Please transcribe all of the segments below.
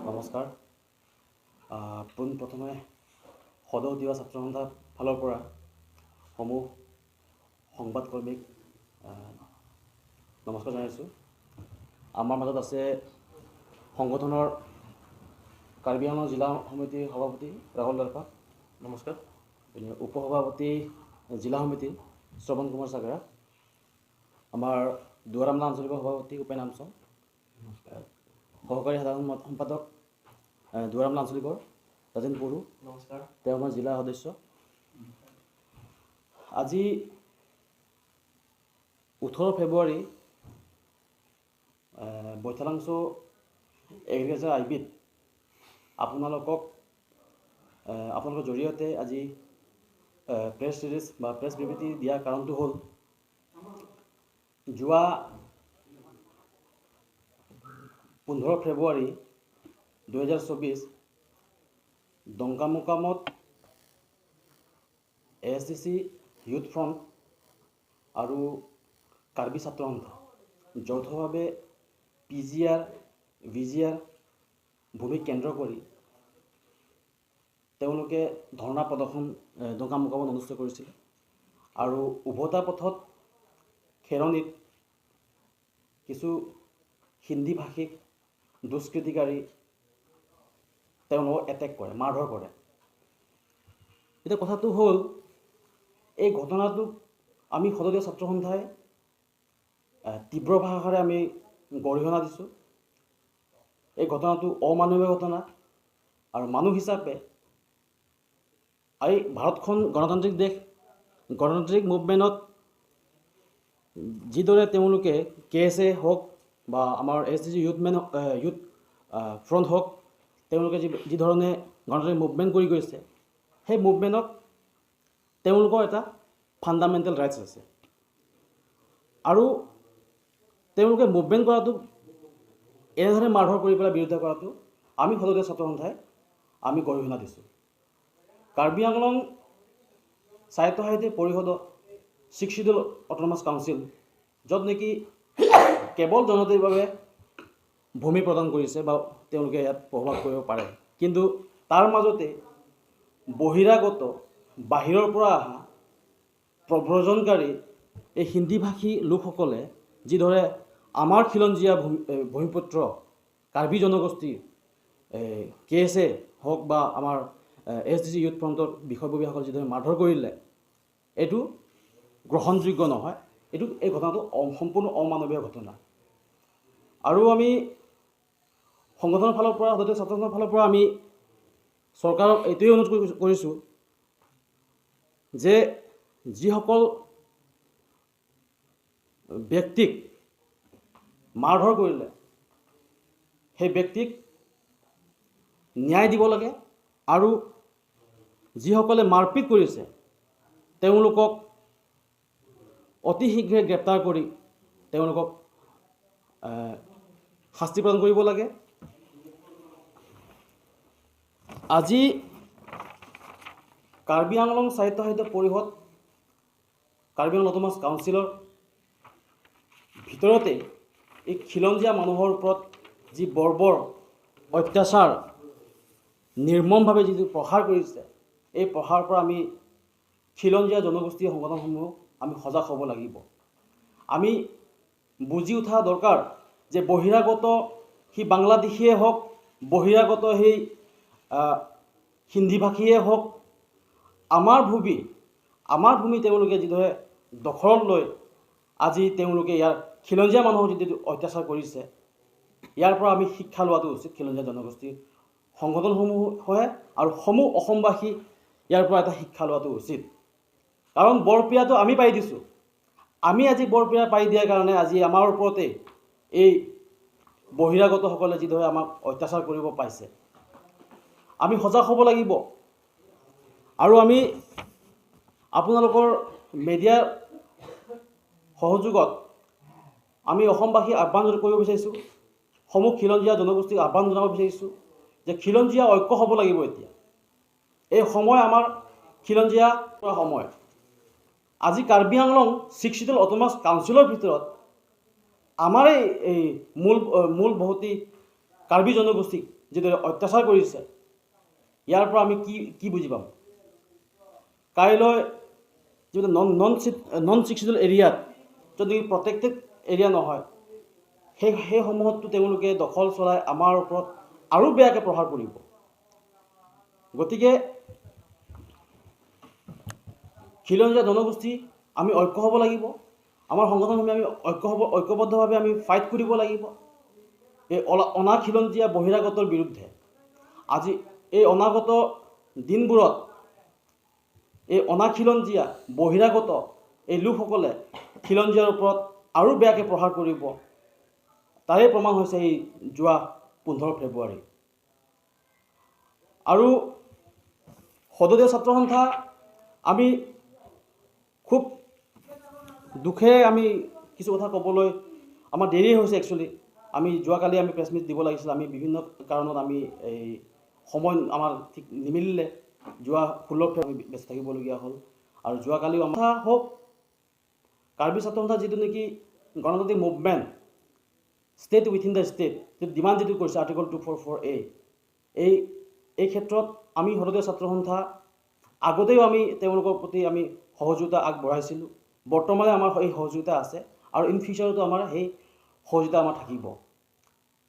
নমস্কাৰ। পোনপ্ৰথমে সদৌ দিৱা ছাত্ৰ সন্থাৰ ফালৰ পৰা সমূহ সংবাদকৰ্মীক নমস্কাৰ জনাইছোঁ। আমাৰ মাজত আছে সংগঠনৰ কাৰ্বি আংলং জিলা সমিতিৰ সভাপতি ৰাহুল দৰপা, নমস্কাৰ। উপসভাপতি জিলা সমিতি শ্ৰৱণ কুমাৰ চাগৰা, আমাৰ দুৱাৰামলা আঞ্চলিক সভাপতি উপেন আমচং, সহকাৰী সাধাৰণ সম্পাদক দুৱাৰামলা আঞ্চলিকৰ ৰাজেন বড়ো, নমস্কাৰ। তেওঁ আমাৰ জিলা সদস্য। আজি 18 ফেব্ৰুৱাৰী বৈঠালাংছ এগ্ৰিকালচাৰ আইবিত আপোনালোকৰ জৰিয়তে আজি প্ৰেছ ৰিলিজ বা প্ৰেছ বিবৃতি দিয়াৰ কাৰণটো হ'ল, যোৱা 15 ফেব্ৰুৱাৰী 2024 দংকামুকামত ASCC ইউথ ফ্ৰণ্ট আৰু কাৰ্বি ছাত্ৰ সন্থা যৌথভাৱে PGR VGR ভূমিক কেন্দ্ৰ কৰি তেওঁলোকে ধৰ্ণা প্ৰদৰ্শন দংকামুকামত অনুষ্ঠিত কৰিছিল। আৰু উভতা পথত খেৰণিত কিছু হিন্দী ভাষিক দুষ্কৃতিকাৰী তেওঁলোকক এটেক কৰে, মাৰধৰ কৰে। এতিয়া কথাটো হ'ল, এই ঘটনাটোক আমি সদৌ দিৱা ছাত্ৰ সন্থাই তীব্ৰ ভাষাৰে আমি গৰিহণা দিছোঁ। এই ঘটনাটো অমানৱীয় ঘটনা, আৰু মানুহ হিচাপে এই ভাৰতখন গণতান্ত্ৰিক দেশ, গণতান্ত্ৰিক মুভমেণ্টত যিদৰে তেওঁলোকে KSA হওক বা আমাৰ ASCC ইউথ ফ্ৰণ্ট হওক, তেওঁলোকে যি ধৰণে গণতান্ত্ৰিক মুভমেণ্ট কৰি গৈছে, সেই মুভমেণ্টত তেওঁলোকৰ এটা ফাণ্ডামেণ্টেল ৰাইটছ আছে। আৰু তেওঁলোকে মুভমেণ্ট কৰাটো, এনেধৰণে মাৰধৰ কৰি পেলাই বিৰোধিতা কৰাটো আমি সদৌ দিৱা ছাত্ৰ সন্থাই আমি গৰিহণা দিছোঁ। কাৰ্বি আংলং সাহিত্য পৰিষদৰ 6 শিডিউল অট'নমাছ কাউন্সিল, য'ত নেকি কেৱল জনজাতিৰ বাবে ভূমি প্ৰদান কৰিছে বা তেওঁলোকে ইয়াত প্ৰভাৱ কৰিব পাৰে, কিন্তু তাৰ মাজতে বহিৰাগত বাহিৰৰ পৰা অহা প্ৰব্ৰজনকাৰী এই হিন্দীভাষী লোকসকলে যিদৰে আমাৰ খিলঞ্জীয়া ভূমিপুত্ৰ কাৰ্বি জনগোষ্ঠীৰ KSA হওক বা আমাৰ ASCC ইউথ ফ্ৰণ্টৰ বিষয়ববীয়াসকল যিদৰে মাৰধৰ কৰিলে, এইটো গ্ৰহণযোগ্য নহয়। এই ঘটনাটো সম্পূৰ্ণ অমানৱীয় ঘটনা। আৰু আমি সংগঠনৰ ফালৰ পৰা, সদৌ দিৱা ছাত্ৰ সন্থাৰ ফালৰ পৰা আমি চৰকাৰক এইটোৱে অনুৰোধ কৰিছোঁ যে যিসকল ব্যক্তিক মাৰধৰ কৰিলে, সেই ব্যক্তিক ন্যায় দিব লাগে, আৰু যিসকলে মাৰপিট কৰিছে তেওঁলোকক অতি শীঘ্ৰে গ্ৰেপ্তাৰ কৰি তেওঁলোকক শাস্তি প্ৰদান কৰিব লাগে। আজি কাৰ্বি আংলং সাহিত্য পৰিষদ, কাৰ্বি আংলং অট'নমাছ কাউন্সিলৰ ভিতৰতে এই খিলঞ্জীয়া মানুহৰ ওপৰত যি বৰ্বৰ অত্যাচাৰ নিৰ্মমভাৱে যিটো প্ৰহাৰ কৰিছে, এই প্ৰহাৰৰ পৰা আমি খিলঞ্জীয়া জনগোষ্ঠীয় সংগঠনসমূহ আমি সজাগ হ'ব লাগিব। আমি বুজি উঠা দৰকাৰ যে বহিৰাগত সেই বাংলাদেশীয়ে হওক, বহিৰাগত সেই হিন্দীভাষীয়ে হওক, আমাৰ ভূমি তেওঁলোকে যিদৰে দখলত লৈ আজি তেওঁলোকে ইয়াৰ খিলঞ্জীয়া মানুহক যিটো অত্যাচাৰ কৰিছে, ইয়াৰ পৰা আমি শিক্ষা লোৱাটো উচিত। খিলঞ্জীয়া জনগোষ্ঠীৰ সংগঠনসমূহে আৰু সমূহ অসমবাসী ইয়াৰ পৰা এটা শিক্ষা লোৱাটো উচিত। কাৰণ বৰপীয়াটো আমি পাই দিছোঁ। আমি আজি বৰপীয়া পাই দিয়াৰ কাৰণে আজি আমাৰ ওপৰতে এই বহিৰাগতসকলে যিদৰে আমাক অত্যাচাৰ কৰিব পাইছে, আমি সজাগ হ'ব লাগিব। আৰু আমি আপোনালোকৰ মিডিয়াৰ সহযোগত আমি অসমবাসী আহ্বান কৰিব বিচাৰিছোঁ, সমূহ খিলঞ্জীয়া জনগোষ্ঠীক আহ্বান জনাব বিচাৰিছোঁ যে খিলঞ্জীয়া ঐক্য হ'ব লাগিব। এতিয়া এই সময় আমাৰ খিলঞ্জীয়া সময়। আজি কাৰ্বি আংলং 6 শিডিউল অট'নমাছ কাউন্সিলৰ ভিতৰত আমাৰ এই মূল বহুতি কাৰ্বি জনগোষ্ঠীক যিদৰে অত্যাচাৰ কৰিছে, ইয়াৰ পৰা আমি কি বুজি পাম? কাইলৈ যিটো নন ছিক্সিডল এৰিয়াত যদি প্ৰটেক্টেড এৰিয়া নহয়, সেইসমূহতো তেওঁলোকে দখল চলাই আমাৰ ওপৰত আৰু বেয়াকৈ প্ৰহাৰ কৰিব। গতিকে খিলঞ্জীয়া জনগোষ্ঠী আমি ঐক্য হ'ব লাগিব। আমাৰ সংগঠনসমূহে আমি ঐক্যবদ্ধভাৱে আমি ফাইট কৰিব লাগিব এই অনাখিলঞ্জীয়া বহিৰাগতৰ বিৰুদ্ধে। আজি এই অনাগত দিনবোৰত এই অনাখিলঞ্জীয়া বহিৰাগত এই লোকসকলে খিলঞ্জীয়াৰ ওপৰত আৰু বেয়াকৈ প্ৰহাৰ কৰিব। তাৰে প্ৰমাণ হৈছে এই যোৱা 15 ফেব্ৰুৱাৰী। আৰু সদৌ ছাত্ৰ সন্থা আমি খুব দুখেৰে আমি কিছু কথা ক'বলৈ আমাৰ দেৰি হৈছে। একচুৱেলি আমি যোৱাকালি আমি প্ৰেছ মিট দিব লাগিছিল। আমি বিভিন্ন কাৰণত আমি এই সময় আমাৰ ঠিক নিমিলিলে যোৱা 16 ফেব্ৰুৱাৰী আমি ব্যস্ত থাকিবলগীয়া হ'ল। আৰু যোৱাকালিও আমাৰ হওক কাৰ্বি ছাত্ৰ সন্থা যিটো নেকি গণতান্ত্ৰিক movement state within the state যিটো ডিমাণ্ড যিটো কৰিছে আৰ্টিকল 244A, এই ক্ষেত্ৰত আমি সদৌ ছাত্ৰ সন্থা আগতেও আমি তেওঁলোকৰ প্ৰতি আমি সহযোগিতা আগবঢ়াইছিলোঁ। বৰ্তমানে আমাৰ এই সহযোগিতা আছে আৰু ইন ফিউচাৰতো আমাৰ সেই সহযোগিতা আমাৰ থাকিব।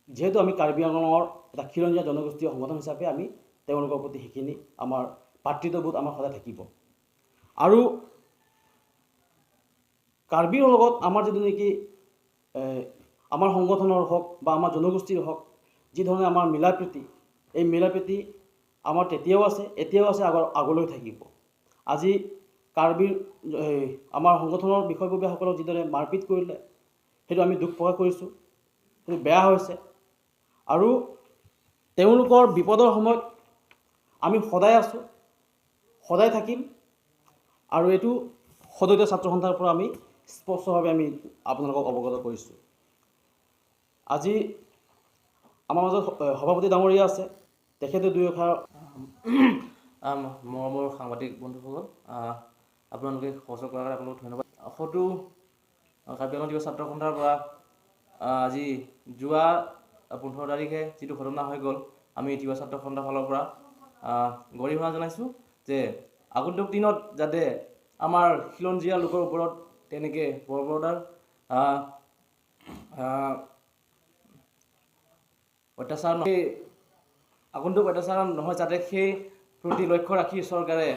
যিহেতু আমি কাৰ্বি আংলঙৰ এটা খিলঞ্জীয়া জনগোষ্ঠীয় সংগঠন হিচাপে আমি তেওঁলোকৰ প্ৰতি সেইখিনি আমাৰ ভাতৃত্ববোধ আমাৰ সদায় থাকিব। আৰু কাৰ্বিৰ লগত আমাৰ যিটো নেকি আমাৰ সংগঠনৰ হওক বা আমাৰ জনগোষ্ঠীৰ হওক যি ধৰণে আমাৰ মিলা প্ৰীতি, এই মিলা প্ৰীতি আমাৰ তেতিয়াও আছে, এতিয়াও আছে, আগলৈ থাকিব। আজি কাৰ্বিৰ আমাৰ সংগঠনৰ বিষয়ববীয়াসকলক যিদৰে মাৰপিট কৰিলে সেইটো আমি দুখ প্ৰকাশ কৰিছোঁ। সেইটো বেয়া হৈছে। আৰু তেওঁলোকৰ বিপদৰ সময়ত আমি সদায় আছোঁ, সদায় থাকিম। আৰু এইটো সদৌ ছাত্ৰ সন্থাৰ পৰা আমি স্পষ্টভাৱে আমি আপোনালোকক অৱগত কৰিছোঁ। আজি আমাৰ মাজত সভাপতি ডাঙৰীয়া আছে, তেখেতে দুই এষাৰ মৰমৰ সাংবাদিক বন্ধুসকল, আপোনালোকে সহযোগ কৰাৰ কাৰণে আপোনালোক ধন্যবাদ। সদৌ কাৰ্বি আংলং যুৱ ছাত্ৰ সন্থাৰ পৰা আজি যোৱা 15 তাৰিখে যিটো ঘটনা হৈ গ'ল, আমি যুৱ ছাত্ৰ সন্থাৰ ফালৰ পৰা গৰিহণা জনাইছোঁ যে আগন্তুক দিনত যাতে আমাৰ খিলঞ্জীয়া লোকৰ ওপৰত তেনেকৈ বৰ্বৰতাৰ অত্যাচাৰ নহয়, আগন্তুক অত্যাচাৰ নহয়, যাতে সেই প্ৰতি লক্ষ্য ৰাখি চৰকাৰে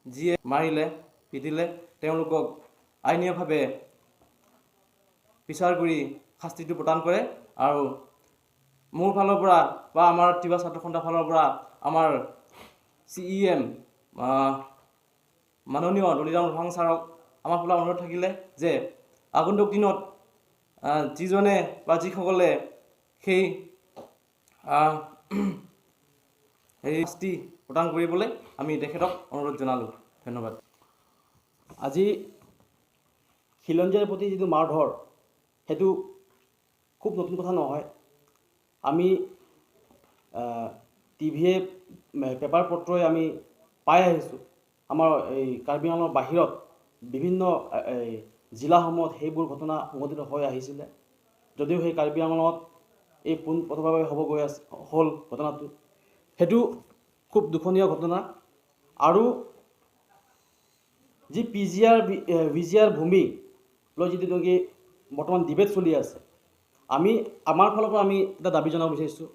যিয়ে মাৰিলে পিটিলে তেওঁলোকক আইনীভাৱে বিচাৰ কৰি শাস্তিটো প্ৰদান কৰে। আৰু মোৰ ফালৰ পৰা বা আমাৰ তিৱা ছাত্ৰ সন্থাৰ ফালৰ পৰা আমাৰ CEM মাননীয় ললিৰাম ৰহাং ছাৰক আমাৰ ফালৰ অনুৰোধ থাকিলে যে আগন্তুক দিনত যিজনে বা যিসকলে সেই শাস্তি প্ৰদান কৰিবলৈ আমি তেখেতক অনুৰোধ জনালোঁ। ধন্যবাদ। আজি খিলঞ্জীয়াৰ প্ৰতি যিটো মাৰধৰ সেইটো খুব নতুন কথা নহয়। আমি টিভিয়ে পেপাৰ পত্ৰই আমি পাই আহিছোঁ। আমাৰ এই কাৰ্বি আংলঙৰ বাহিৰত বিভিন্ন জিলাসমূহত সেইবোৰ ঘটনা সংঘটিত হৈ আহিছিলে। যদিও সেই কাৰ্বি আংলঙত এই পোনপ্ৰথমভাৱে হ'ল ঘটনাটো, সেইটো খুব দুখনীয় ঘটনা। আৰু যি PGR ভূমি লৈ যিটো নেকি বৰ্তমান ডিবেট চলি আছে, আমাৰ ফালৰ পৰা আমি এটা দাবী জনাব বিচাৰিছোঁ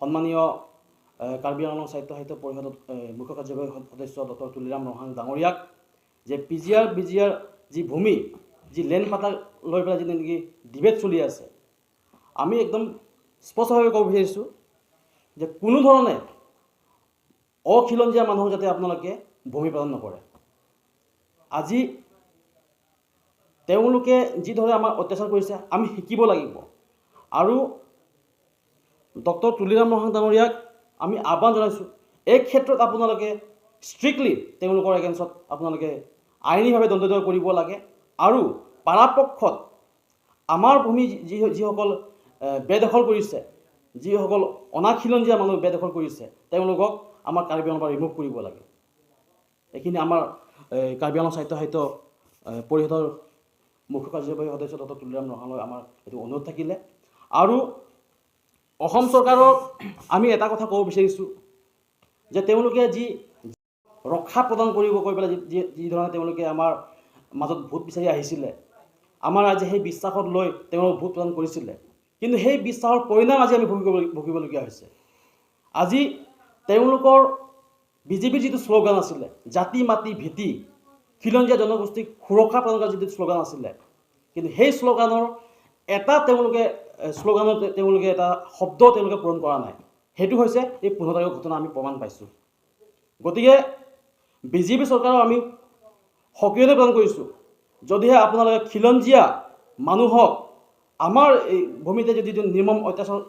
সন্মানীয় কাৰ্বি আংলং সাহিত্য পৰিষদৰ মুখ্য কাৰ্যবাহী সদস্য ডক্টৰ তুলিৰাম ৰহাং ডাঙৰীয়াক যে PGR যি ভূমি, যি লেণ্ড পাটা লৈ পেলাই যিটো নেকি ডিবেট চলি আছে, আমি একদম স্পষ্টভাৱে ক'ব বিচাৰিছোঁ যে কোনো ধৰণে অখিলঞ্জীয়া মানুহক যাতে আপোনালোকে ভূমি প্ৰদান নকৰে। আজি তেওঁলোকে যিদৰে আমাৰ অত্যাচাৰ কৰিছে আমি শিকিব লাগিব। আৰু ডক্টৰ তুলিৰাম ৰহাং ডাঙৰীয়াক আমি আহ্বান জনাইছোঁ, এই ক্ষেত্ৰত আপোনালোকে ষ্ট্ৰিক্টলি তেওঁলোকৰ এগেইনষ্টত আপোনালোকে আইনীভাৱে দণ্ডনীয় কৰিব লাগে। আৰু পৰাপক্ষত আমাৰ ভূমি যিসকল বেদখল কৰিছে, যিসকল অনাখিলঞ্জীয়া মানুহ বেদখল কৰিছে, তেওঁলোকক আমাৰ কাৰ্বি আংলঙৰ পৰা ৰিমুভ কৰিব লাগে। এইখিনি আমাৰ কাৰ্বি আংলং সাহিত্য পৰিষদৰ মুখ্য কাৰ্যবাহী সদস্য ডক্টৰ তুলিৰাম ৰহাংলৈ আমাৰ এইটো অনুৰোধ থাকিলে। আৰু অসম চৰকাৰক আমি এটা কথা ক'ব বিচাৰিছোঁ যে তেওঁলোকে যি ৰক্ষা প্ৰদান কৰিব কৈ পেলাই যি ধৰণে তেওঁলোকে আমাৰ মাজত ভোট বিচাৰি আহিছিলে, আমাৰ আজি সেই বিশ্বাসত লৈ তেওঁলোকক ভোট প্ৰদান কৰিছিলে, কিন্তু সেই বিশ্বাসৰ পৰিণাম আজি আমি ভুগিবলগীয়া হৈছে। আজি তেওঁলোকৰ বিজেপিৰ যিটো শ্লোগান আছিলে, জাতি মাটি ভেটি খিলঞ্জীয়া জনগোষ্ঠীক সুৰক্ষা প্ৰদান কৰা যিটো শ্লোগান আছিলে, কিন্তু সেই শ্লোগানৰ এটা তেওঁলোকে এটা শব্দ তেওঁলোকে পূৰণ কৰা নাই। সেইটো হৈছে এই 15 তাৰিখৰ ঘটনা আমি প্ৰমাণ পাইছোঁ। গতিকে বিজেপি চৰকাৰক আমি সক্ৰিয়তা প্ৰদান কৰিছোঁ, যদিহে আপোনালোকে খিলঞ্জীয়া মানুহক আমাৰ এই ভূমিতে যিটো নিৰ্মম অত্যাচাৰ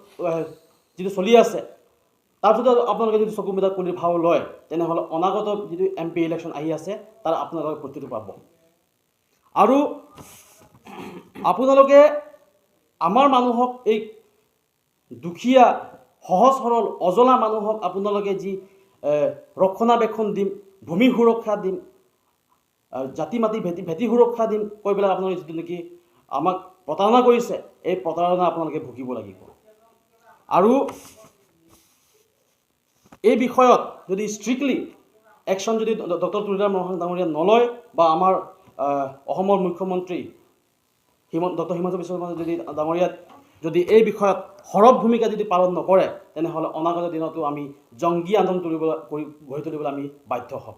যিটো চলি আছে, তাৰপিছত আপোনালোকে যদি চকু মেলাত কৰি ভাও লয়, তেনেহ'লে অনাগত যিটো MP ইলেকশ্যন আহি আছে তাৰ আপোনালোকে প্ৰতিটো পাব। আৰু আপোনালোকে আমাৰ মানুহক, এই দুখীয়া সহজ সৰল অজলা মানুহক আপোনালোকে যি ৰক্ষণাবেক্ষণ দিম, ভূমি সুৰক্ষা দিম, জাতি মাটি ভেটি সুৰক্ষা দিম কৈ পেলাই আপোনালোকে যিটো নেকি আমাক প্ৰতাৰণা কৰিছে, এই প্ৰতাৰণা আপোনালোকে ভুগিব লাগিব। আৰু এই বিষয়ত যদি ষ্ট্ৰিক্টলি একশ্যন যদি ডক্টৰ তুলসীধৰ বৰ্মন ডাঙৰীয়া নলয়, বা আমাৰ অসমৰ মুখ্যমন্ত্ৰী ডক্টৰ হিমন্ত বিশ্ব শৰ্মা ডাঙৰীয়াত যদি এই বিষয়ত সৰব ভূমিকা যদি পালন নকৰে, তেনেহ'লে অনাগত দিনতো আমি জংগী আন্দোলন গঢ়ি তুলিবলৈ আমি বাধ্য হ'ম।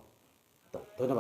ধন্যবাদ।